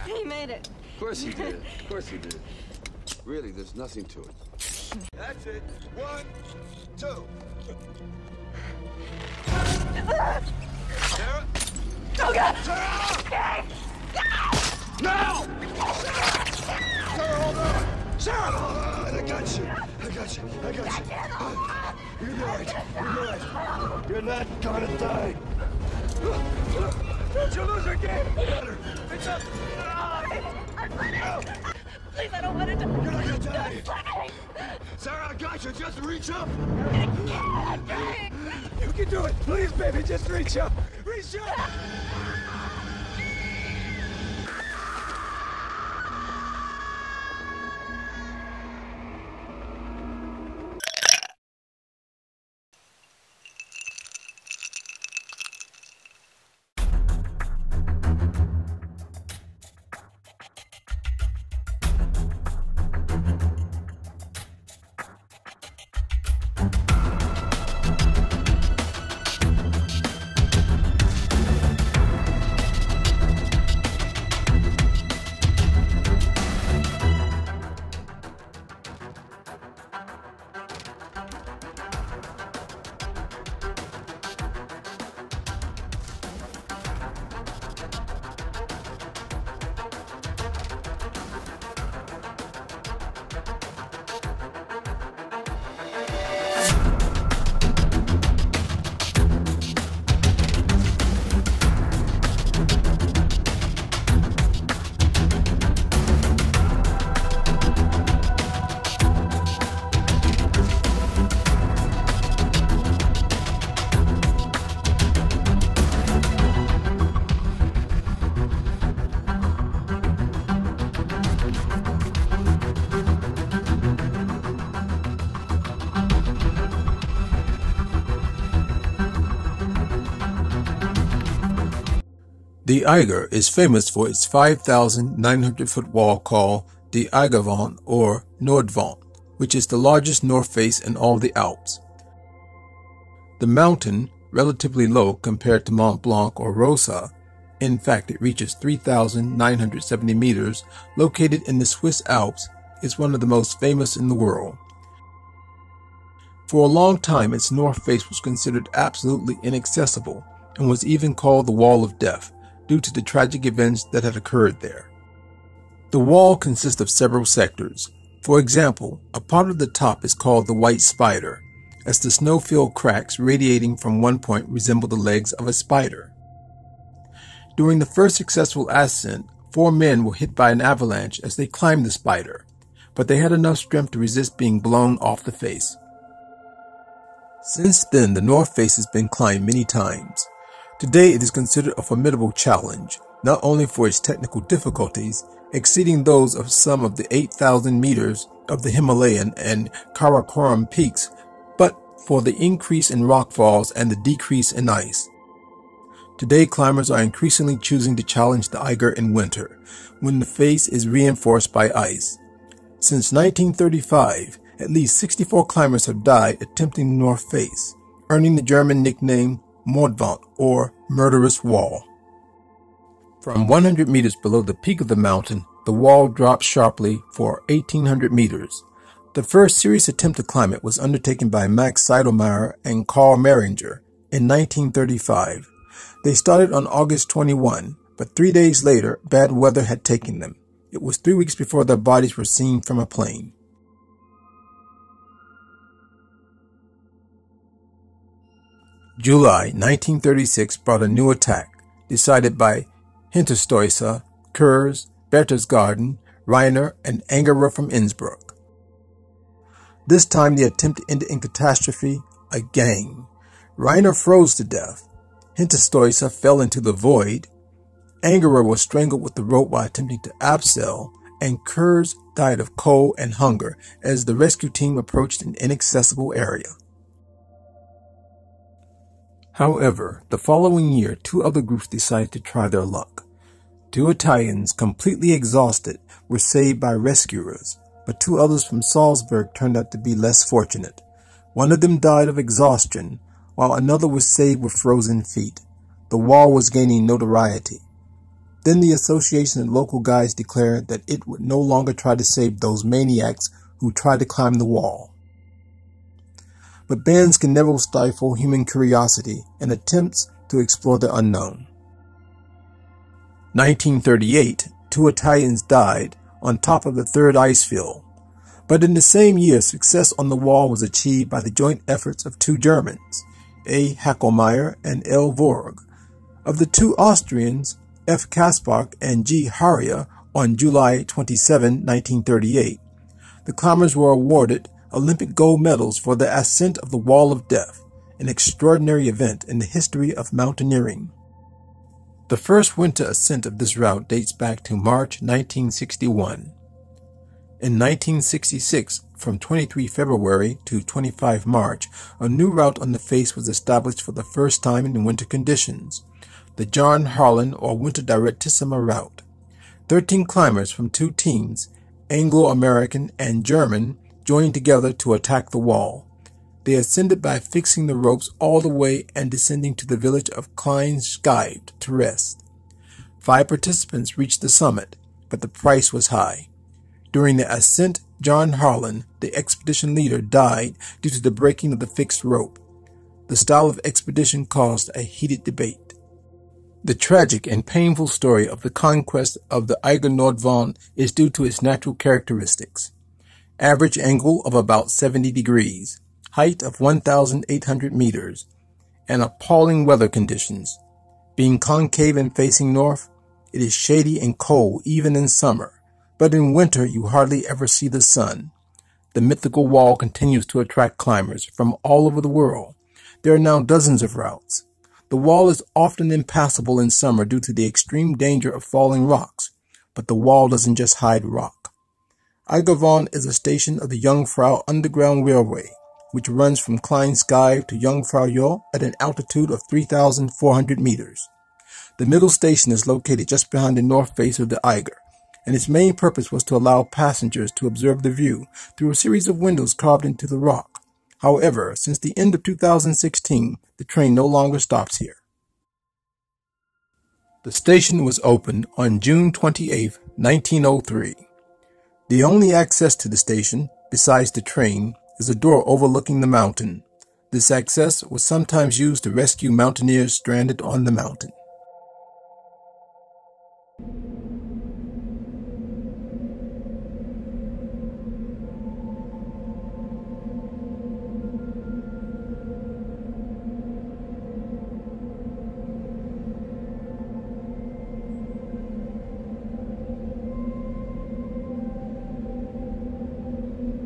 He made it. Of course he did. Of course he did. Really, there's nothing to it. That's it. 1, 2. Sarah? Oh, God! Sarah! No! Sarah, hold on! Sarah, hold on! I got you. I got you. I got you. You're right. You're right. You're not gonna die. Don't you lose your game! Better. It's up. Please, I don't want to die. You're not gonna die. Sarah, I got you. Just reach up. You can do it. Please, baby, just reach up. Reach up. The Eiger is famous for its 5,900-foot wall called the Eigerwand or Nordwand, which is the largest north face in all the Alps. The mountain, relatively low compared to Mont Blanc or Rosa, in fact it reaches 3,970 meters, located in the Swiss Alps, is one of the most famous in the world. For a long time its north face was considered absolutely inaccessible and was even called the Wall of Death, due to the tragic events that had occurred there. The wall consists of several sectors. For example, a part of the top is called the White Spider, as the snow-filled cracks radiating from one point resemble the legs of a spider. During the first successful ascent, 4 men were hit by an avalanche as they climbed the spider, but they had enough strength to resist being blown off the face. Since then, the north face has been climbed many times. Today it is considered a formidable challenge, not only for its technical difficulties, exceeding those of some of the 8,000 meters of the Himalayan and Karakorum peaks, but for the increase in rockfalls and the decrease in ice. Today climbers are increasingly choosing to challenge the Eiger in winter, when the face is reinforced by ice. Since 1935, at least 64 climbers have died attempting the north face, earning the German nickname Mordwand or Murderous Wall. From 100 meters below the peak of the mountain, the wall drops sharply for 1,800 meters. The first serious attempt to climb it was undertaken by Max Seidelmeyer and Karl Meringer in 1935. They started on August 21, but 3 days later, bad weather had taken them. It was 3 weeks before their bodies were seen from a plane. July 1936 brought a new attack, decided by Hinterstoisse, Kurz, Berchtesgaden, Reiner, and Eiger from Innsbruck. This time the attempt ended in catastrophe again. Reiner froze to death. Hinterstoisse fell into the void. Eiger was strangled with the rope while attempting to abseil, and Kurz died of cold and hunger as the rescue team approached an inaccessible area. However, the following year, 2 other groups decided to try their luck. 2 Italians, completely exhausted, were saved by rescuers, but 2 others from Salzburg turned out to be less fortunate. One of them died of exhaustion, while another was saved with frozen feet. The wall was gaining notoriety. Then the association and local guides declared that it would no longer try to save those maniacs who tried to climb the wall. But bands can never stifle human curiosity and attempts to explore the unknown. 1938, 2 Italians died on top of the third ice field. But in the same year, success on the wall was achieved by the joint efforts of 2 Germans, A. Hackelmeier and L. Vorg. Of the 2 Austrians, F. Kaspar and G. Haria, on July 27, 1938, the climbers were awarded Olympic gold medals for the ascent of the Wall of Death, an extraordinary event in the history of mountaineering. The first winter ascent of this route dates back to March 1961. In 1966, from 23 February to 25 March, a new route on the face was established for the first time in winter conditions, the John Harlin or Winter Directissima route. 13 climbers from 2 teams, Anglo-American and German, joined together to attack the wall. They ascended by fixing the ropes all the way and descending to the village of Kleinscheid to rest. 5 participants reached the summit, but the price was high. During the ascent, John Harlin, the expedition leader, died due to the breaking of the fixed rope. The style of expedition caused a heated debate. The tragic and painful story of the conquest of the Eiger Nordwand is due to its natural characteristics. Average angle of about 70 degrees, height of 1,800 meters, and appalling weather conditions. Being concave and facing north, it is shady and cold even in summer, but in winter you hardly ever see the sun. The mythical wall continues to attract climbers from all over the world. There are now dozens of routes. The wall is often impassable in summer due to the extreme danger of falling rocks, but the wall doesn't just hide rock. Eigerwand is a station of the Jungfrau Underground Railway, which runs from Kleinscheid to Jungfraujoch at an altitude of 3,400 meters. The middle station is located just behind the north face of the Eiger, and its main purpose was to allow passengers to observe the view through a series of windows carved into the rock. However, since the end of 2016, the train no longer stops here. The station was opened on June 28, 1903. The only access to the station, besides the train, is a door overlooking the mountain. This access was sometimes used to rescue mountaineers stranded on the mountain.